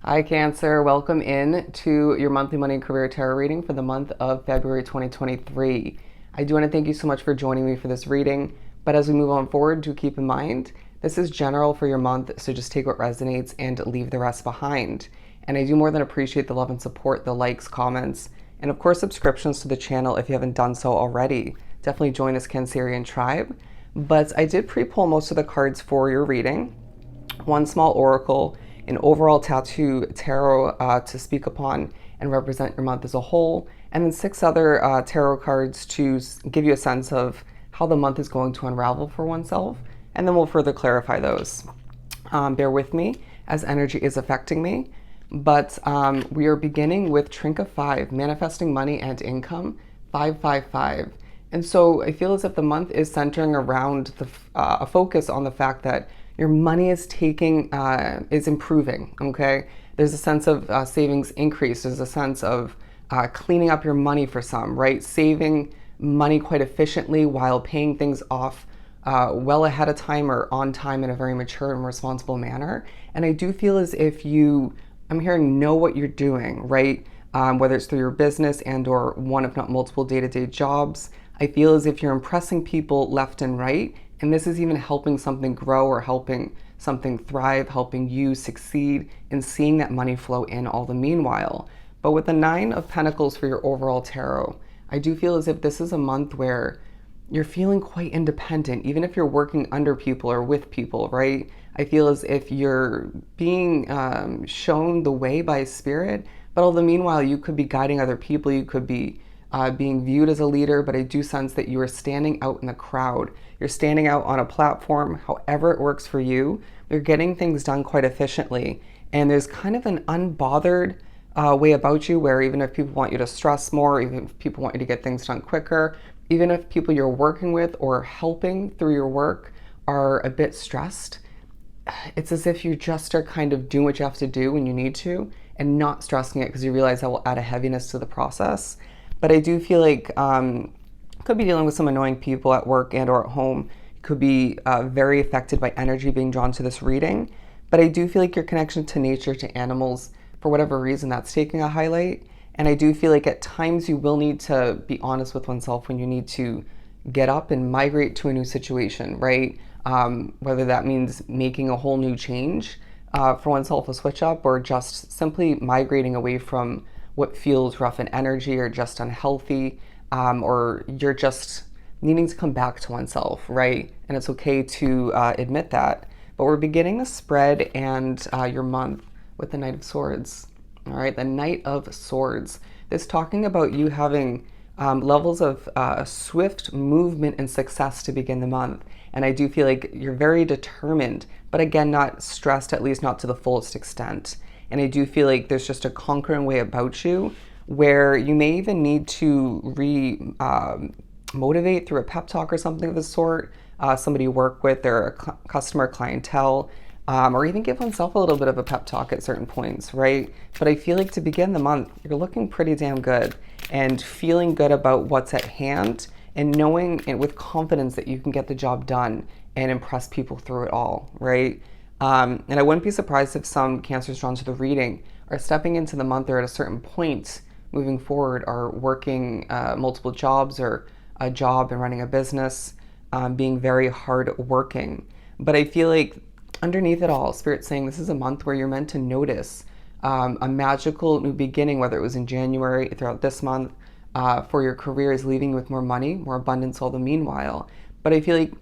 Hi, Cancer. Welcome in to your monthly money and career tarot reading for the month of February 2023. I do want to thank you so much for joining me for this reading, but as we move on forward, do keep in mind this is general for your month, so just take what resonates and leave the rest behind. And I do more than appreciate the love and support, the likes, comments, and of course, subscriptions to the channel if you haven't done so already. Definitely join this Cancerian tribe. But I did pre-pull most of the cards for your reading. One small oracle, an overall tattoo tarot to speak upon and represent your month as a whole, and then six other tarot cards to give you a sense of how the month is going to unravel for oneself, and then we'll further clarify those. Bear with me as energy is affecting me, but we are beginning with Trinket 5, manifesting money and income, 555. And so I feel as if the month is centering around a focus on the fact that your money is is improving, okay? There's a sense of savings increase. There's a sense of cleaning up your money for some, right? Saving money quite efficiently while paying things off well ahead of time or on time in a very mature and responsible manner. And I do feel as if I'm hearing know what you're doing, right? Whether it's through your business and or one, if not multiple day-to-day jobs. I feel as if you're impressing people left and right. And this is even helping something grow or helping something thrive, helping you succeed in seeing that money flow in all the meanwhile. But with the Nine of Pentacles for your overall tarot, I do feel as if this is a month where you're feeling quite independent, even if you're working under people or with people, right? I feel as if you're being shown the way by spirit, but all the meanwhile, you could be guiding other people, you could be being viewed as a leader, but I do sense that you are standing out in the crowd. You're standing out on a platform, however it works for you. You're getting things done quite efficiently. And there's kind of an unbothered way about you where even if people want you to stress more, even if people want you to get things done quicker, even if people you're working with or helping through your work are a bit stressed, it's as if you just are kind of doing what you have to do when you need to and not stressing it because you realize that will add a heaviness to the process. But I do feel like could be dealing with some annoying people at work and or at home. You could be very affected by energy being drawn to this reading. But I do feel like your connection to nature, to animals, for whatever reason, that's taking a highlight. And I do feel like at times you will need to be honest with oneself when you need to get up and migrate to a new situation, right? Whether that means making a whole new change for oneself, a switch up, or just simply migrating away from what feels rough in energy or just unhealthy, or you're just needing to come back to oneself, right? And it's okay to admit that. But we're beginning the spread and your month with the Knight of Swords. All right, the Knight of Swords. This talking about you having levels of swift movement and success to begin the month. And I do feel like you're very determined, but again, not stressed, at least not to the fullest extent. And I do feel like there's just a conquering way about you where you may even need to motivate through a pep talk or something of the sort, somebody you work with, their customer clientele, or even give oneself a little bit of a pep talk at certain points, right? But I feel like to begin the month, you're looking pretty damn good and feeling good about what's at hand and knowing and with confidence that you can get the job done and impress people through it all, right? And I wouldn't be surprised if some Cancers drawn to the reading are stepping into the month or at a certain point moving forward are working multiple jobs or a job and running a business, being very hard working. But I feel like underneath it all, Spirit's saying this is a month where you're meant to notice a magical new beginning, whether it was in January, throughout this month, for your career is leaving you with more money, more abundance all the meanwhile. But I feel like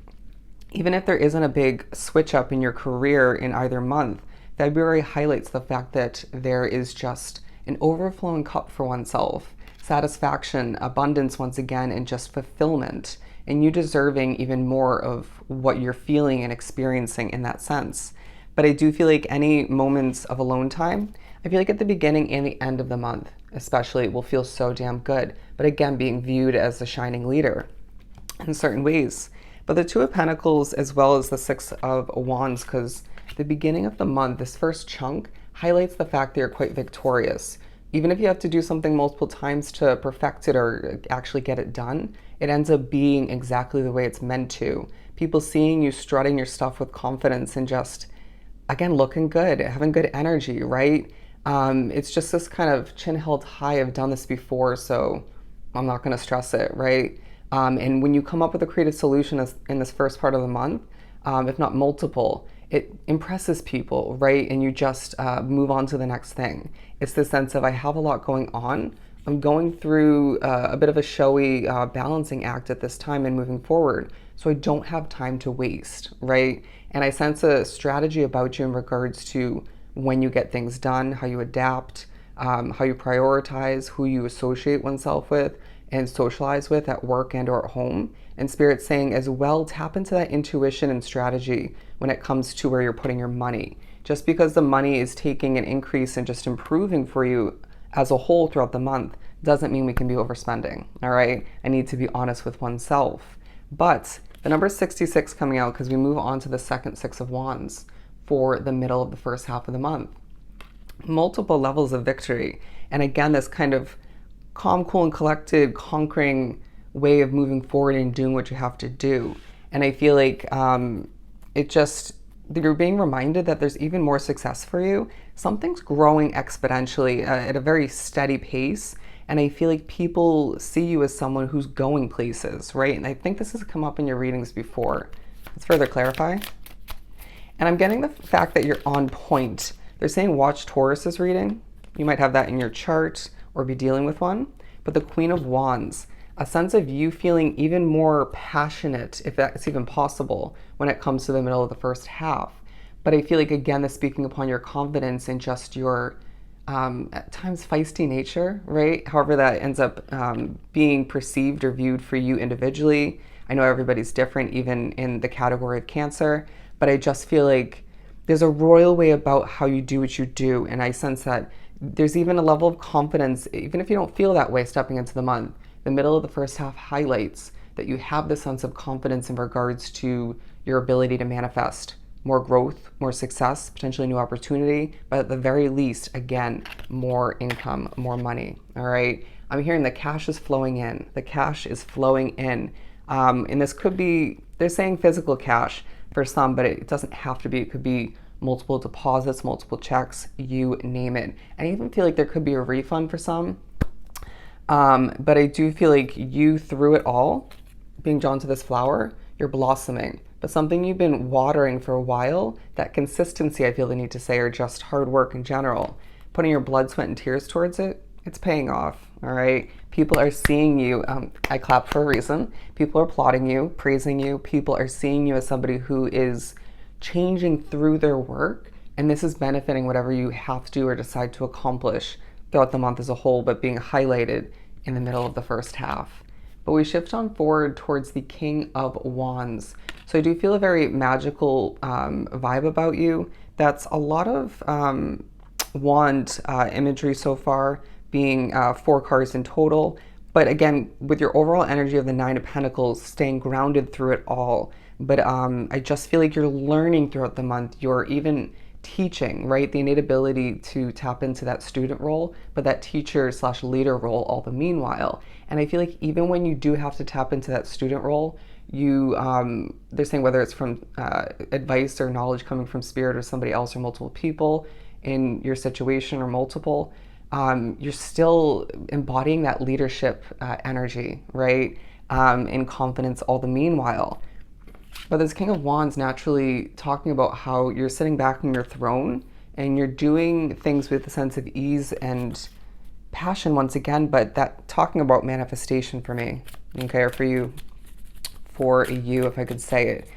even if there isn't a big switch up in your career in either month, February highlights the fact that there is just an overflowing cup for oneself, satisfaction, abundance once again, and just fulfillment, and you deserving even more of what you're feeling and experiencing in that sense. But I do feel like any moments of alone time, I feel like at the beginning and the end of the month, especially, will feel so damn good. But again, being viewed as the shining leader in certain ways. But the Two of Pentacles as well as the Six of Wands, because the beginning of the month, this first chunk, highlights the fact that you're quite victorious. Even if you have to do something multiple times to perfect it or actually get it done, it ends up being exactly the way it's meant to. People seeing you strutting your stuff with confidence and just, again, looking good, having good energy, right? It's just this kind of chin held high. I've done this before, so I'm not going to stress it, right? And when you come up with a creative solution in this first part of the month, if not multiple, it impresses people, right? And you just move on to the next thing. It's the sense of I have a lot going on. I'm going through a bit of a showy balancing act at this time and moving forward. So I don't have time to waste, right? And I sense a strategy about you in regards to when you get things done, how you adapt, how you prioritize, who you associate oneself with and socialize with at work and or at home. And Spirit's saying as well, tap into that intuition and strategy when it comes to where you're putting your money. Just because the money is taking an increase and just improving for you as a whole throughout the month doesn't mean we can be overspending, all right? I need to be honest with oneself. But the number 66 coming out because we move on to the second Six of Wands for the middle of the first half of the month. Multiple levels of victory. And again, this kind of calm, cool, and collected, conquering way of moving forward and doing what you have to do. And I feel like you're being reminded that there's even more success for you. Something's growing exponentially at a very steady pace. And I feel like people see you as someone who's going places, right? And I think this has come up in your readings before. Let's further clarify. And I'm getting the fact that you're on point. They're saying watch Taurus's reading. You might have that in your chart or be dealing with one. But the Queen of Wands, a sense of you feeling even more passionate, if that's even possible, when it comes to the middle of the first half. But I feel like, again, that's speaking upon your confidence and just your, at times, feisty nature, right? However that ends up being perceived or viewed for you individually. I know everybody's different, even in the category of Cancer, but I just feel like there's a royal way about how you do what you do. And I sense that there's even a level of confidence, even if you don't feel that way stepping into the month. The middle of the first half highlights that you have the sense of confidence in regards to your ability to manifest more growth, more success, potentially new opportunity, but at the very least, again, more income, more money, all right? I'm hearing the cash is flowing in. The cash is flowing in. And this could be, they're saying physical cash for some, but it doesn't have to be. It could be multiple deposits, multiple checks, you name it. I even feel like there could be a refund for some. But I do feel like you, through it all, being drawn to this flower, you're blossoming. But something you've been watering for a while, that consistency, I feel the need to say, or just hard work in general, putting your blood, sweat, and tears towards it, it's paying off, all right? People are seeing you. I clap for a reason. People are applauding you, praising you. People are seeing you as somebody who is changing through their work, and this is benefiting whatever you have to do or decide to accomplish throughout the month as a whole, but being highlighted in the middle of the first half. But we shift on forward towards the King of Wands. So I do feel a very magical vibe about you. That's a lot of wand imagery so far, being 4 cards in total. But again, with your overall energy of the Nine of Pentacles, staying grounded through it all. But I just feel like you're learning throughout the month. You're even teaching, right? The innate ability to tap into that student role, but that teacher/leader role all the meanwhile. And I feel like even when you do have to tap into that student role, you, they're saying whether it's from advice or knowledge coming from Spirit or somebody else or multiple people in your situation or multiple, you're still embodying that leadership energy, right? In confidence all the meanwhile. But this King of Wands naturally talking about how you're sitting back on your throne and you're doing things with a sense of ease and passion once again, but that talking about manifestation for me, okay, or for you, if I could say it.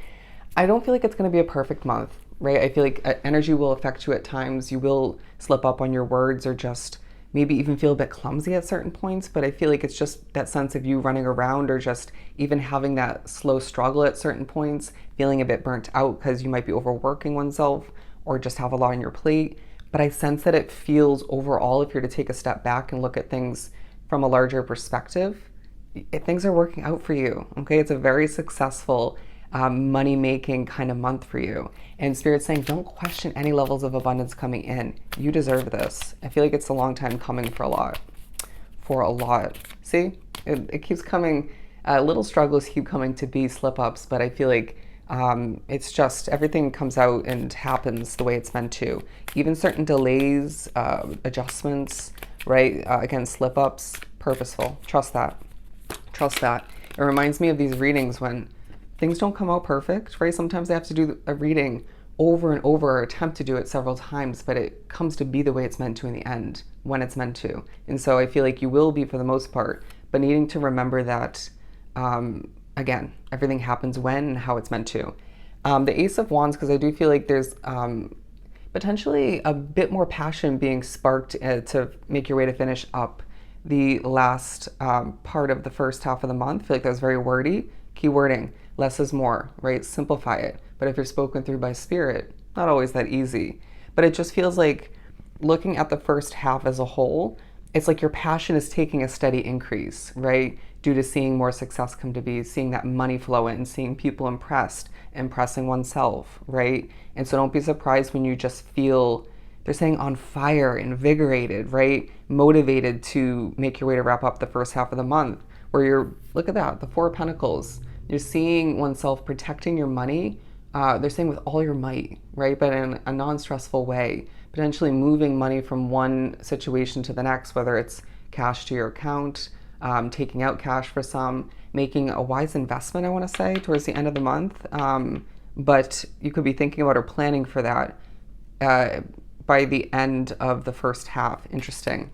I don't feel like it's going to be a perfect month, right? I feel like energy will affect you at times. You will slip up on your words or just maybe even feel a bit clumsy at certain points, but I feel like it's just that sense of you running around or just even having that slow struggle at certain points, feeling a bit burnt out because you might be overworking oneself or just have a lot on your plate. But I sense that it feels overall, if you're to take a step back and look at things from a larger perspective, things are working out for you, okay? It's a very successful money-making kind of month for you. And Spirit's saying, don't question any levels of abundance coming in. You deserve this. I feel like it's a long time coming for a lot. See, it keeps coming. Little struggles keep coming to be slip-ups, but I feel like It's just everything comes out and happens the way it's meant to. Even certain delays, adjustments, right? Again, slip ups, purposeful. Trust that. Trust that. It reminds me of these readings when things don't come out perfect, right? Sometimes they have to do a reading over and over or attempt to do it several times, but it comes to be the way it's meant to in the end, when it's meant to. And so I feel like you will be for the most part, but needing to remember that, again, everything happens when and how it's meant to. The Ace of Wands, because I do feel like there's potentially a bit more passion being sparked to make your way to finish up the last part of the first half of the month. I feel like that was very wordy. Key wording, less is more, right? Simplify it. But if you're spoken through by spirit, not always that easy. But it just feels like looking at the first half as a whole, it's like your passion is taking a steady increase, right? Due to seeing more success come to be, seeing that money flow in, seeing people impressed, impressing oneself, right? And so don't be surprised when you just feel, they're saying on fire, invigorated, right? Motivated to make your way to wrap up the first half of the month, where you're, look at that, the Four of Pentacles. You're seeing oneself protecting your money. They're saying with all your might, right? But in a non-stressful way, potentially moving money from one situation to the next, whether it's cash to your account, taking out cash for some, making a wise investment, I want to say, towards the end of the month. But you could be thinking about or planning for that by the end of the first half. Interesting.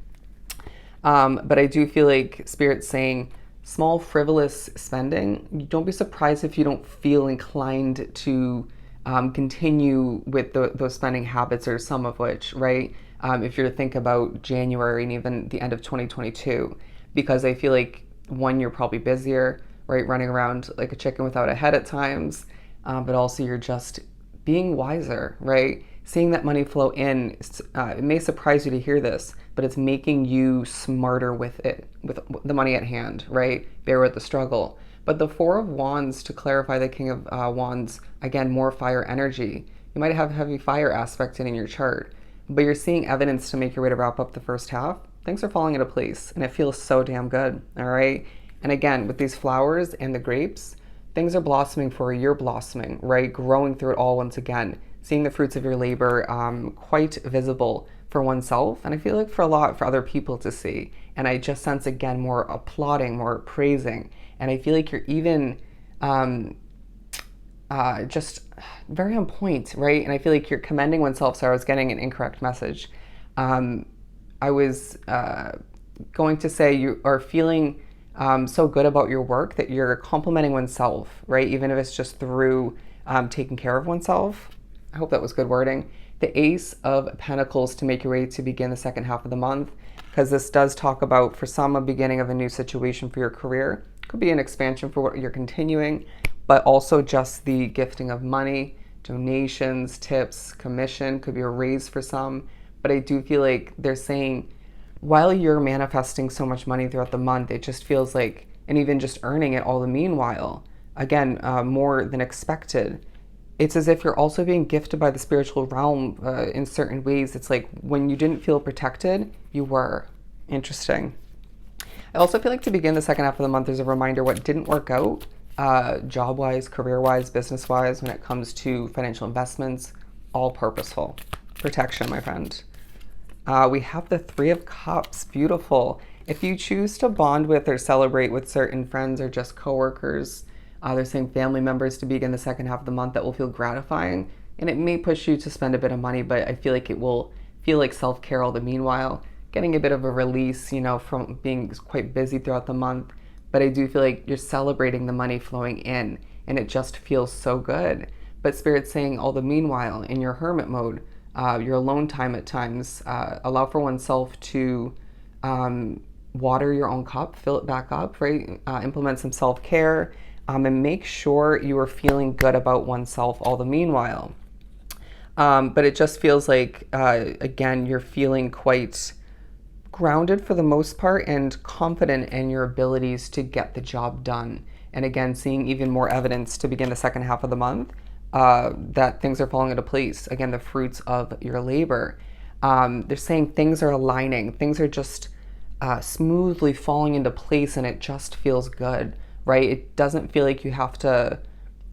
But I do feel like Spirit's saying small frivolous spending, don't be surprised if you don't feel inclined to continue with those spending habits, or some of which, right? If you're to think about January and even the end of 2022, because I feel like, one, you're probably busier, right? Running around like a chicken without a head at times, but also you're just being wiser, right? Seeing that money flow in, it may surprise you to hear this, but it's making you smarter with it, with the money at hand, right? Bear with the struggle. But the Four of Wands, to clarify the King of Wands, again, more fire energy. You might have heavy fire aspect in your chart, but you're seeing evidence to make your way to wrap up the first half. Things are falling into place, and it feels so damn good, all right? And again, with these flowers and the grapes, things are blossoming for you. You're blossoming, right? Growing through it all once again. Seeing the fruits of your labor quite visible for oneself, and I feel like for other people to see. And I just sense, again, more applauding, more praising. And I feel like you're even just very on point, right? And I feel like you're commending oneself. So I was getting an incorrect message. I was going to say you are feeling so good about your work that you're complimenting oneself, right? Even if it's just through taking care of oneself. I hope that was good wording. The Ace of Pentacles, to make your way to begin the second half of the month, because this does talk about, for some, a beginning of a new situation for your career. Could be an expansion for what you're continuing, but also just the gifting of money, donations, tips, commission, could be a raise for some. But I do feel like they're saying, while you're manifesting so much money throughout the month, it just feels like, and even just earning it all the meanwhile, again, more than expected. It's as if you're also being gifted by the spiritual realm in certain ways. It's like when you didn't feel protected, you were. Interesting. I also feel like to begin the second half of the month, there's a reminder what didn't work out, job-wise, career-wise, business-wise, when it comes to financial investments, all purposeful. Protection, my friend. We have the Three of Cups. Beautiful. If you choose to bond with or celebrate with certain friends or just coworkers, they're saying family members to begin the second half of the month, that will feel gratifying, and it may push you to spend a bit of money, but I feel like it will feel like self-care all the meanwhile, getting a bit of a release, from being quite busy throughout the month. But I do feel like you're celebrating the money flowing in, and it just feels so good. But Spirit's saying all the meanwhile, in your hermit mode, your alone time at times, allow for oneself to water your own cup, fill it back up, right? Implement some self-care, and make sure you are feeling good about oneself all the meanwhile. But it just feels like, again, you're feeling quite grounded for the most part and confident in your abilities to get the job done. And again, seeing even more evidence to begin the second half of the month that things are falling into place. Again, the fruits of your labor. They're saying things are aligning. Things are just smoothly falling into place, and it just feels good. Right? It doesn't feel like you have to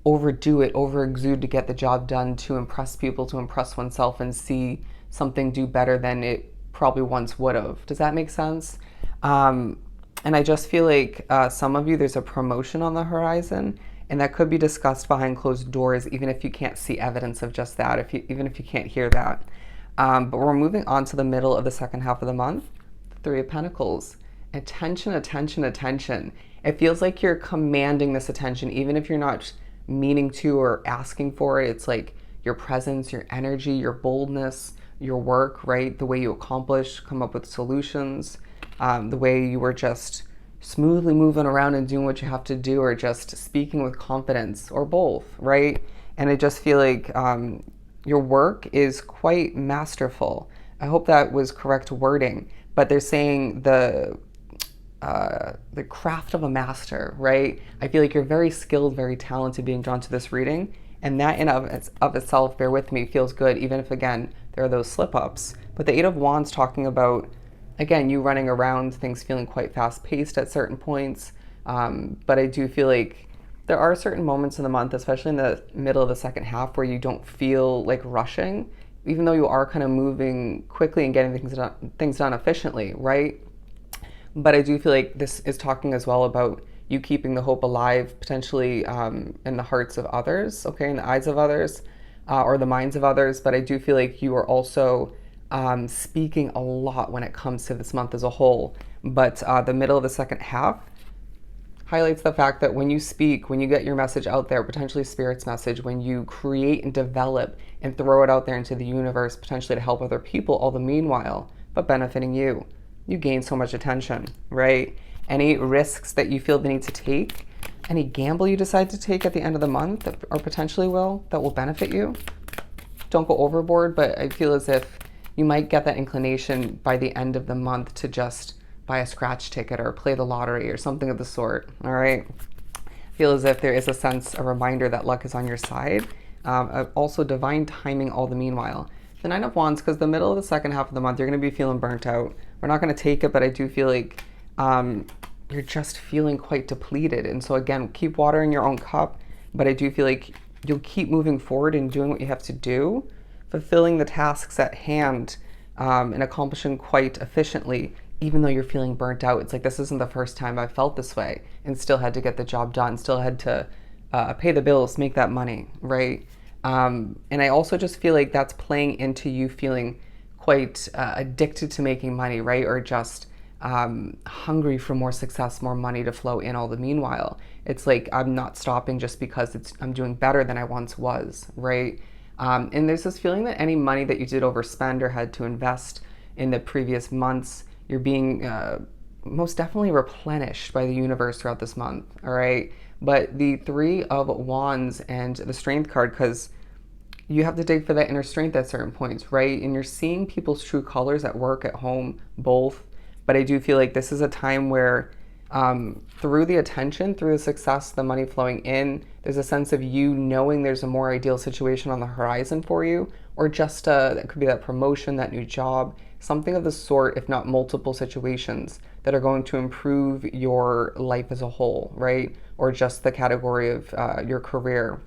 overdo it, over exude to get the job done, to impress people, to impress oneself and see something do better than it probably once would have. Does that make sense? And I just feel like some of you, there's a promotion on the horizon, and that could be discussed behind closed doors, even if you can't see evidence of just that, even if you can't hear that. But we're moving on to the middle of the second half of the month. Three of Pentacles. Attention, attention, attention. It feels like you're commanding this attention, even if you're not meaning to or asking for it. It's like your presence, your energy, your boldness, your work, right? The way you accomplish, come up with solutions, the way you were just smoothly moving around and doing what you have to do, or just speaking with confidence, or both, right? And I just feel like your work is quite masterful. I hope that was correct wording, but they're saying the craft of a master, right? I feel like you're very skilled, very talented being drawn to this reading, and that in of itself, bear with me, feels good, even if, again, there are those slip-ups. But the Eight of Wands talking about, again, you running around, things feeling quite fast-paced at certain points, but I do feel like there are certain moments in the month, especially in the middle of the second half, where you don't feel like rushing, even though you are kind of moving quickly and getting things done efficiently, right? But I do feel like this is talking as well about you keeping the hope alive, potentially in the hearts of others, okay, in the eyes of others, or the minds of others. But I do feel like you are also speaking a lot when it comes to this month as a whole. But the middle of the second half highlights the fact that when you speak, when you get your message out there, potentially Spirit's message, when you create and develop and throw it out there into the universe, potentially to help other people, all the meanwhile, but benefiting you, you gain so much attention, right? Any risks that you feel the need to take, any gamble you decide to take at the end of the month, or potentially that will benefit you, don't go overboard. But I feel as if you might get that inclination by the end of the month to just buy a scratch ticket or play the lottery or something of the sort, all right? I feel as if there is a reminder that luck is on your side. Also divine timing all the meanwhile. The Nine of Wands, because the middle of the second half of the month, you're going to be feeling burnt out. We're not going to take it, but I do feel like you're just feeling quite depleted. And so again, keep watering your own cup, but I do feel like you'll keep moving forward and doing what you have to do, fulfilling the tasks at hand, and accomplishing quite efficiently, even though you're feeling burnt out. It's like, this isn't the first time I've felt this way and still had to get the job done, still had to pay the bills, make that money, right? And I also just feel like that's playing into you feeling quite addicted to making money, right? Or just hungry for more success, more money to flow in all the meanwhile. It's like, I'm not stopping just because I'm doing better than I once was, right? And there's this feeling that any money that you did overspend or had to invest in the previous months, you're being most definitely replenished by the universe throughout this month, all right? But the Three of Wands and the Strength card, because you have to dig for that inner strength at certain points, right? And you're seeing people's true colors at work, at home, both. But I do feel like this is a time where through the attention, through the success, the money flowing in, there's a sense of you knowing there's a more ideal situation on the horizon for you, or just that could be that promotion, that new job, something of the sort, if not multiple situations that are going to improve your life as a whole, right? Or just the category of your career.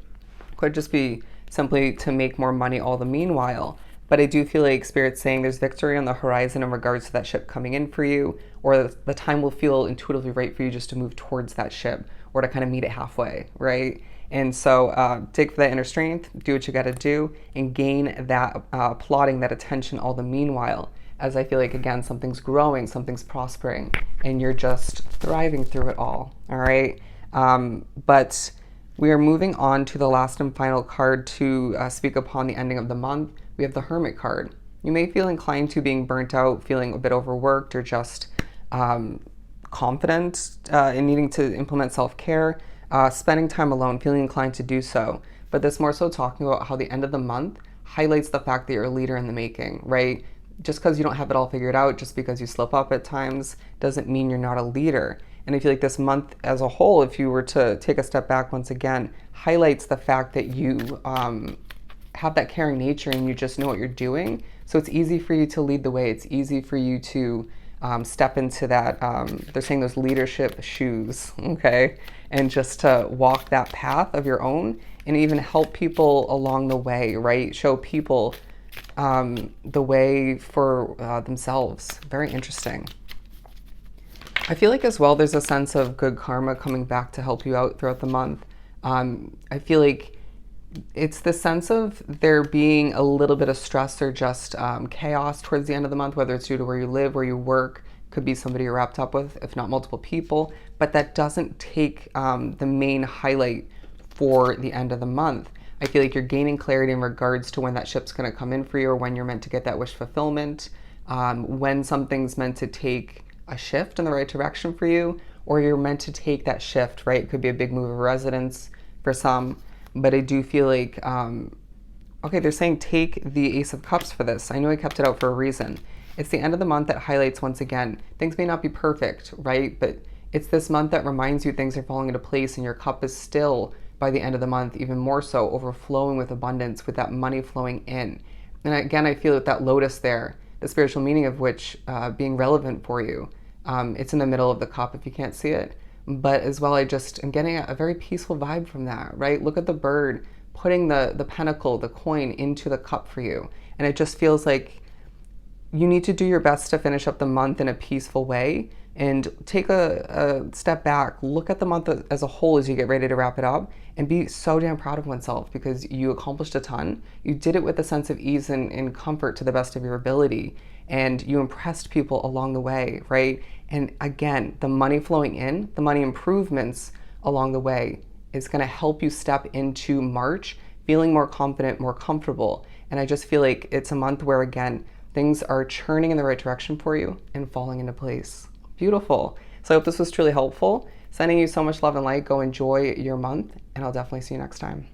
Could just be simply to make more money all the meanwhile. But I do feel like Spirit's saying there's victory on the horizon in regards to that ship coming in for you, or the time will feel intuitively right for you just to move towards that ship, or to kind of meet it halfway, right? And so dig for that inner strength, do what you got to do, and gain that plotting, that attention all the meanwhile, as I feel like, again, something's growing, something's prospering, and you're just thriving through it all right? But we are moving on to the last and final card to speak upon the ending of the month. We have the Hermit card. You may feel inclined to being burnt out, feeling a bit overworked, or just confident in needing to implement self-care, spending time alone, feeling inclined to do so. But this more so talking about how the end of the month highlights the fact that you're a leader in the making, right? Just because you don't have it all figured out, just because you slip up at times, doesn't mean you're not a leader. And I feel like this month as a whole, if you were to take a step back once again, highlights the fact that you have that caring nature and you just know what you're doing. So it's easy for you to lead the way. It's easy for you to step into that, they're saying those leadership shoes, okay? And just to walk that path of your own and even help people along the way, right? Show people the way for themselves. Very interesting. I feel like as well there's a sense of good karma coming back to help you out throughout the month. I feel like it's the sense of there being a little bit of stress or just chaos towards the end of the month, whether it's due to where you live, where you work, could be somebody you're wrapped up with, if not multiple people, but that doesn't take the main highlight for the end of the month. I feel like you're gaining clarity in regards to when that ship's going to come in for you, or when you're meant to get that wish fulfillment, when something's meant to take a shift in the right direction for you, or you're meant to take that shift, right? It could be a big move of residence for some, but I do feel like, okay, they're saying take the Ace of Cups for this. I know I kept it out for a reason. It's the end of the month that highlights, once again, things may not be perfect, right? But it's this month that reminds you things are falling into place, and your cup is still, by the end of the month, even more so, overflowing with abundance, with that money flowing in. And again, I feel that lotus there, the spiritual meaning of which being relevant for you. It's in the middle of the cup if you can't see it. But as well, I just am getting a very peaceful vibe from that, right? Look at the bird putting the pentacle, the coin, into the cup for you. And it just feels like you need to do your best to finish up the month in a peaceful way, and take a step back, look at the month as a whole as you get ready to wrap it up, and be so damn proud of oneself because you accomplished a ton. You did it with a sense of ease and comfort to the best of your ability, and you impressed people along the way, right? And again, the money flowing in, the money improvements along the way is going to help you step into March feeling more confident, more comfortable. And I just feel like it's a month where, again, things are churning in the right direction for you and falling into place. Beautiful. So I hope this was truly helpful. Sending you so much love and light. Go enjoy your month, and I'll definitely see you next time.